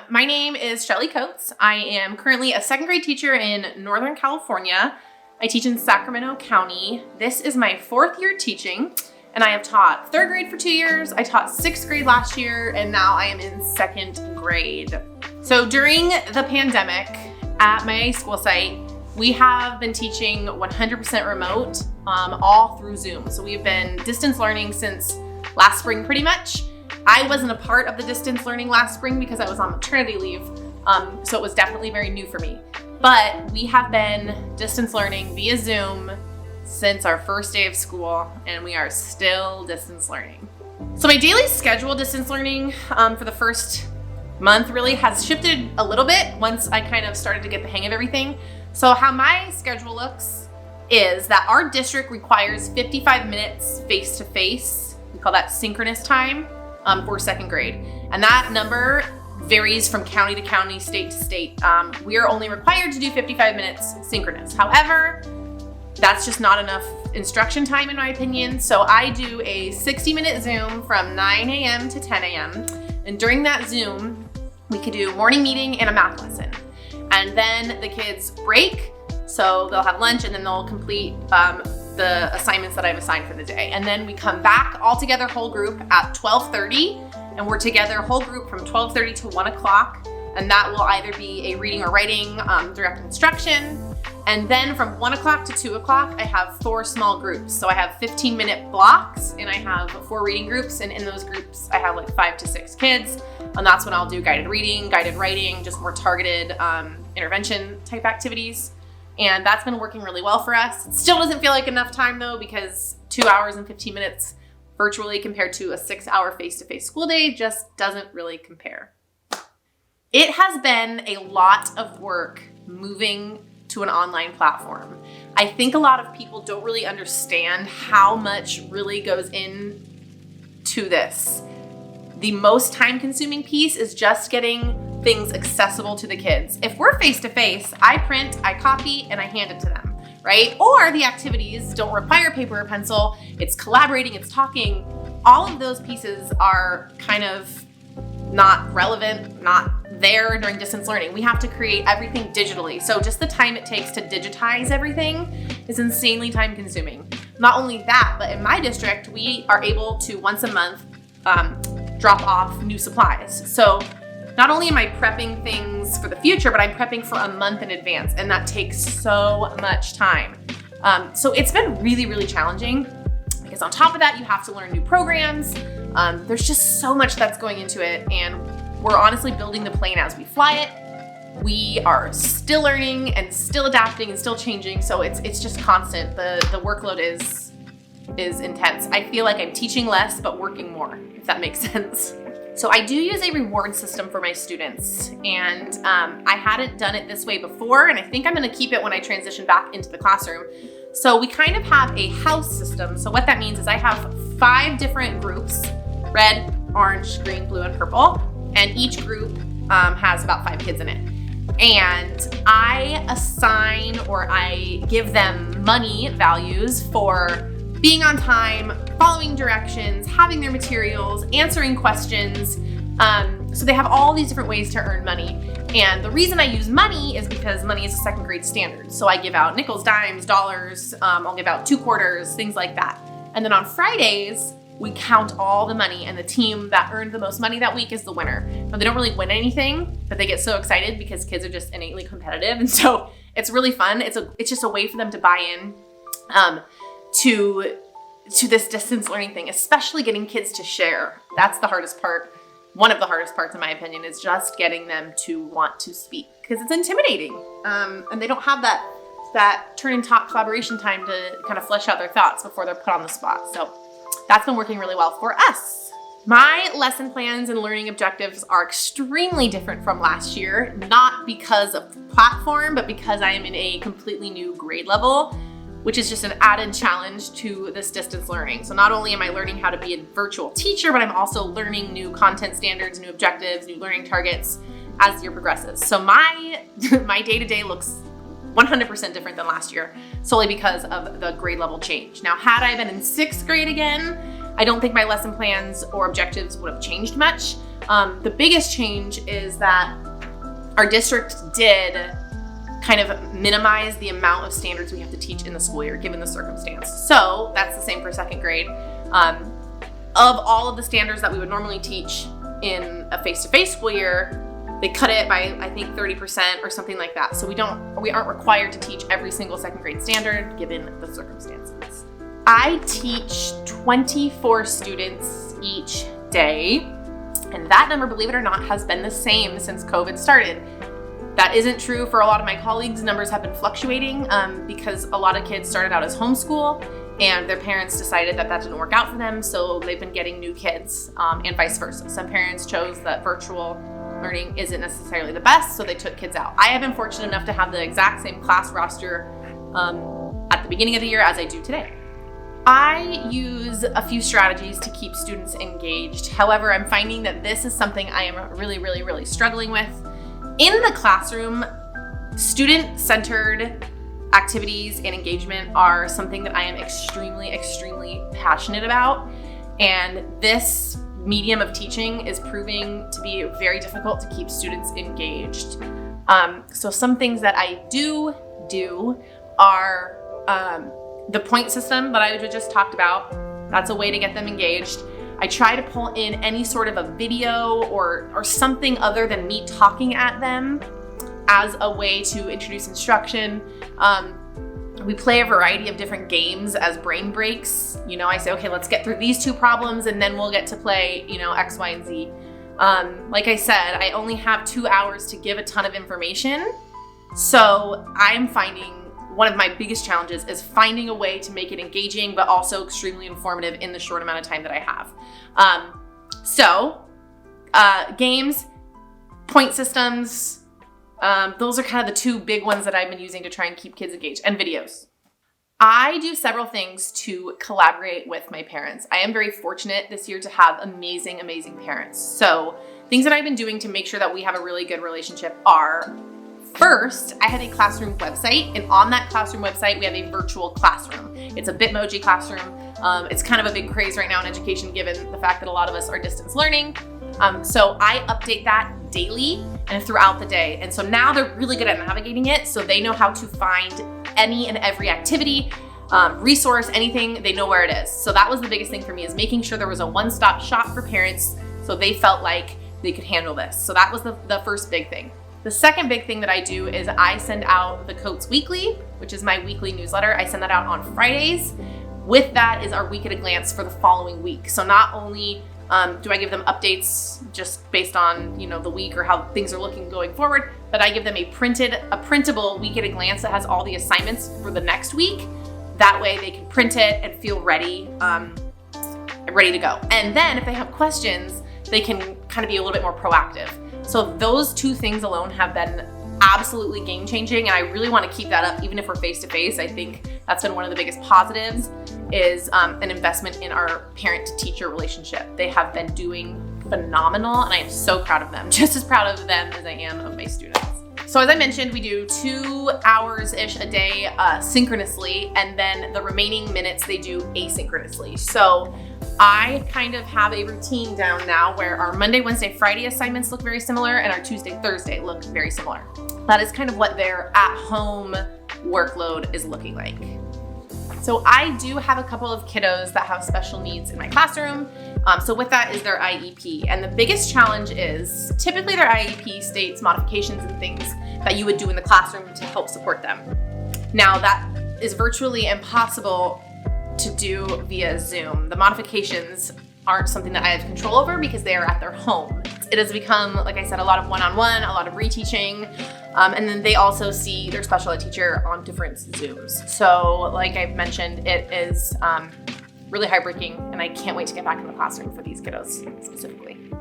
My name is Shelley Coates. I am currently a second grade teacher in Northern California. I teach in Sacramento County. This is my 4th year teaching, and I have taught 3rd grade for 2 years. I taught 6th grade last year, and now I am in 2nd grade. So during the pandemic at my school site, we have been teaching 100% remote, all through Zoom. So we've been distance learning since last spring pretty much. I wasn't a part of the distance learning last spring because I was on maternity leave, so it was definitely very new for me. But we have been distance learning via Zoom since our first day of school, and we are still distance learning. So my daily schedule distance learning for the first month really has shifted a little bit once I kind of started to get the hang of everything. So how my schedule looks is that our district requires 55 minutes face-to-face. We call that synchronous time for 2nd grade. And that number varies from county to county, state to state. We are only required to do 55 minutes synchronous. However, that's just not enough instruction time in my opinion. So I do a 60-minute Zoom from 9 a.m. to 10 a.m. And during that Zoom, we could do morning meeting and a math lesson. And then the kids break, so they'll have lunch and then they'll complete the assignments that I've assigned for the day. And then we come back all together, whole group, at 12:30, and we're together, whole group, from 12:30 to 1 o'clock. And that will either be a reading or writing direct instruction. And then from 1 o'clock to 2 o'clock, I have 4 small groups. So I have 15-minute blocks, and I have 4 reading groups. And in those groups, I have like 5 to 6 kids. And that's when I'll do guided reading, guided writing, just more targeted intervention type activities. And that's been working really well for us. It still doesn't feel like enough time though, because 2 hours and 15 minutes virtually compared to a 6-hour face-to-face school day just doesn't really compare. It has been a lot of work moving to an online platform. I think a lot of people don't really understand how much really goes into this. The most time-consuming piece is just getting things accessible to the kids. If we're face-to-face, I print, I copy, and I hand it to them, right? Or the activities don't require paper or pencil, it's collaborating, it's talking. All of those pieces are kind of not relevant, not there during distance learning. We have to create everything digitally. So just the time it takes to digitize everything is insanely time-consuming. Not only that, but in my district, we are able to once a month drop off new supplies. So not only am I prepping things for the future, but I'm prepping for a month in advance, and that takes so much time. So it's been really, really challenging because on top of that, you have to learn new programs. There's just so much that's going into it, and we're honestly building the plane as we fly it. We are still learning and still adapting and still changing, so it's just constant. The workload is intense. I feel like I'm teaching less, but working more, if that makes sense. So I do use a reward system for my students, and I hadn't done it this way before, and I think I'm gonna keep it when I transition back into the classroom. So we kind of have a house system. So what that means is I have 5 different groups: red, orange, green, blue, and purple, and each group has about 5 kids in it. And I assign, or I give them money values for being on time, following directions, having their materials, answering questions. So they have all these different ways to earn money. And the reason I use money is because money is a 2nd grade standard. So I give out nickels, dimes, dollars, I'll give out 2 quarters, things like that. And then on Fridays, we count all the money, and the team that earned the most money that week is the winner. Now, they don't really win anything, but they get so excited because kids are just innately competitive. And so it's really fun. It's just a way for them to buy in to this distance learning thing, especially getting kids to share. That's the hardest part. One of the hardest parts, in my opinion, is just getting them to want to speak, because it's intimidating. And they don't have that turn and talk collaboration time to kind of flesh out their thoughts before they're put on the spot. So that's been working really well for us. My lesson plans and learning objectives are extremely different from last year, not because of the platform, but because I am in a completely new grade level, which is just an added challenge to this distance learning. So not only am I learning how to be a virtual teacher, but I'm also learning new content standards, new objectives, new learning targets as the year progresses. So my day-to-day looks 100% different than last year, solely because of the grade level change. Now, had I been in 6th grade again, I don't think my lesson plans or objectives would have changed much. The biggest change is that our district did kind of minimize the amount of standards we have to teach in the school year, given the circumstance. So that's the same for second grade. Of all of the standards that we would normally teach in a face-to-face school year, they cut it by, I think, 30% or something like that. So we aren't required to teach every single second grade standard given the circumstances. I teach 24 students each day, and that number, believe it or not, has been the same since COVID started. That isn't true for a lot of my colleagues. Numbers have been fluctuating because a lot of kids started out as homeschool and their parents decided that didn't work out for them, so they've been getting new kids and vice versa. Some parents chose that virtual learning isn't necessarily the best, so they took kids out. I have been fortunate enough to have the exact same class roster at the beginning of the year as I do today. I use a few strategies to keep students engaged. However, I'm finding that this is something I am really struggling with. In the classroom, student-centered activities and engagement are something that I am extremely passionate about. And this medium of teaching is proving to be very difficult to keep students engaged. So some things that I do are the point system that I just talked about. That's a way to get them engaged. I try to pull in any sort of a video or something other than me talking at them as a way to introduce instruction. We play a variety of different games as brain breaks. I say, okay, let's get through these 2 problems and then we'll get to play, X, Y, and Z. Like I said, I only have 2 hours to give a ton of information. So I'm finding one of my biggest challenges is finding a way to make it engaging, but also extremely informative in the short amount of time that I have. Games, point systems, those are kind of the 2 big ones that I've been using to try and keep kids engaged, and videos. I do several things to collaborate with my parents. I am very fortunate this year to have amazing parents. So things that I've been doing to make sure that we have a really good relationship are, first, I have a classroom website, and on that classroom website, we have a virtual classroom. It's a Bitmoji classroom. It's kind of a big craze right now in education, given the fact that a lot of us are distance learning. So I update that daily and throughout the day. And so now they're really good at navigating it. So they know how to find any and every activity, resource, anything, they know where it is. So that was the biggest thing for me, is making sure there was a one-stop shop for parents so they felt like they could handle this. So that was the first big thing. The second big thing that I do is I send out the Coates Weekly, which is my weekly newsletter. I send that out on Fridays. With that is our week at a glance for the following week. So not only do I give them updates just based on the week or how things are looking going forward, but I give them a printable week at a glance that has all the assignments for the next week. That way they can print it and feel ready to go. And then if they have questions, they can kind of be a little bit more proactive. So those 2 things alone have been absolutely game-changing, and I really want to keep that up even if we're face-to-face. I think that's been one of the biggest positives, is an investment in our parent-to-teacher relationship. They have been doing phenomenal, and I am so proud of them, just as proud of them as I am of my students. So as I mentioned, we do 2 hours-ish a day synchronously, and then the remaining minutes they do asynchronously. So I kind of have a routine down now where our Monday, Wednesday, Friday assignments look very similar, and our Tuesday, Thursday look very similar. That is kind of what their at-home workload is looking like. So I do have a couple of kiddos that have special needs in my classroom. So with that is their IEP. And the biggest challenge is typically their IEP states modifications and things that you would do in the classroom to help support them. Now that is virtually impossible to do via Zoom. The modifications aren't something that I have control over because they are at their home. It has become, like I said, a lot of one-on-one, a lot of reteaching, and then they also see their special ed teacher on different Zooms. So like I've mentioned, it is really heartbreaking, and I can't wait to get back in the classroom for these kiddos specifically.